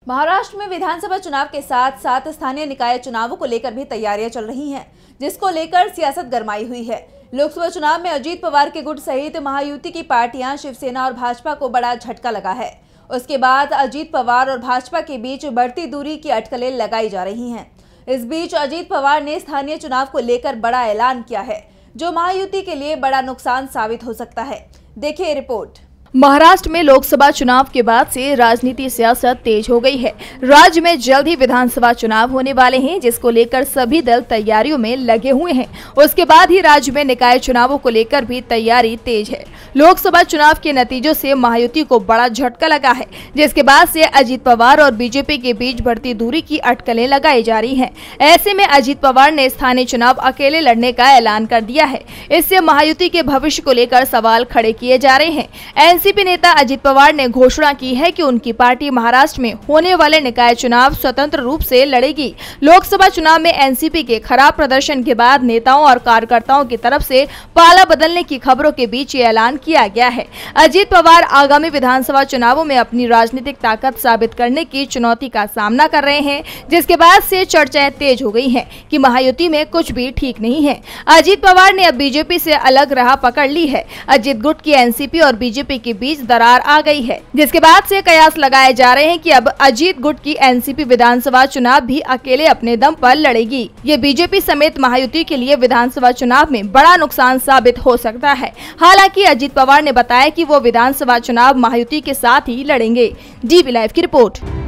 महाराष्ट्र में विधानसभा चुनाव के साथ साथ स्थानीय निकाय चुनावों को लेकर भी तैयारियां चल रही हैं, जिसको लेकर सियासत गरमाई हुई है। लोकसभा चुनाव में अजीत पवार के गुट सहित महायुति की पार्टियां शिवसेना और भाजपा को बड़ा झटका लगा है। उसके बाद अजीत पवार और भाजपा के बीच बढ़ती दूरी की अटकलें लगाई जा रही हैं। इस बीच अजीत पवार ने स्थानीय चुनाव को लेकर बड़ा ऐलान किया है, जो महायुति के लिए बड़ा नुकसान साबित हो सकता है। देखिए रिपोर्ट। महाराष्ट्र में लोकसभा चुनाव के बाद से राजनीति सियासत तेज हो गई है। राज्य में जल्द ही विधानसभा चुनाव होने वाले हैं, जिसको लेकर सभी दल तैयारियों में लगे हुए हैं। उसके बाद ही राज्य में निकाय चुनावों को लेकर भी तैयारी तेज है। लोकसभा चुनाव के नतीजों से महायुति को बड़ा झटका लगा है, जिसके बाद से अजीत पवार और बीजेपी के बीच बढ़ती दूरी की अटकलें लगाई जा रही हैं। ऐसे में अजीत पवार ने स्थानीय चुनाव अकेले लड़ने का ऐलान कर दिया है। इससे महायुति के भविष्य को लेकर सवाल खड़े किए जा रहे हैं। एनसीपी नेता अजीत पवार ने घोषणा की है कि उनकी पार्टी महाराष्ट्र में होने वाले निकाय चुनाव स्वतंत्र रूप से लड़ेगी। लोकसभा चुनाव में एनसीपी के खराब प्रदर्शन के बाद नेताओं और कार्यकर्ताओं की तरफ से पाला बदलने की खबरों के बीच ये ऐलान किया गया है। अजीत पवार आगामी विधानसभा चुनावों में अपनी राजनीतिक ताकत साबित करने की चुनौती का सामना कर रहे हैं, जिसके बाद से चर्चाएं तेज हो गई हैं कि महायुति में कुछ भी ठीक नहीं है। अजीत पवार ने अब बीजेपी से अलग राह पकड़ ली है। अजीत गुट की एनसीपी और बीजेपी के बीच दरार आ गई है, जिसके बाद से कयास लगाए जा रहे हैं कि अब अजीत गुट की एनसीपी विधानसभा चुनाव भी अकेले अपने दम पर लड़ेगी। ये बीजेपी समेत महायुति के लिए विधानसभा चुनाव में बड़ा नुकसान साबित हो सकता है। हालांकि अजीत पवार ने बताया कि वो विधानसभा चुनाव महायुति के साथ ही लड़ेंगे। डीवी लाइव की रिपोर्ट।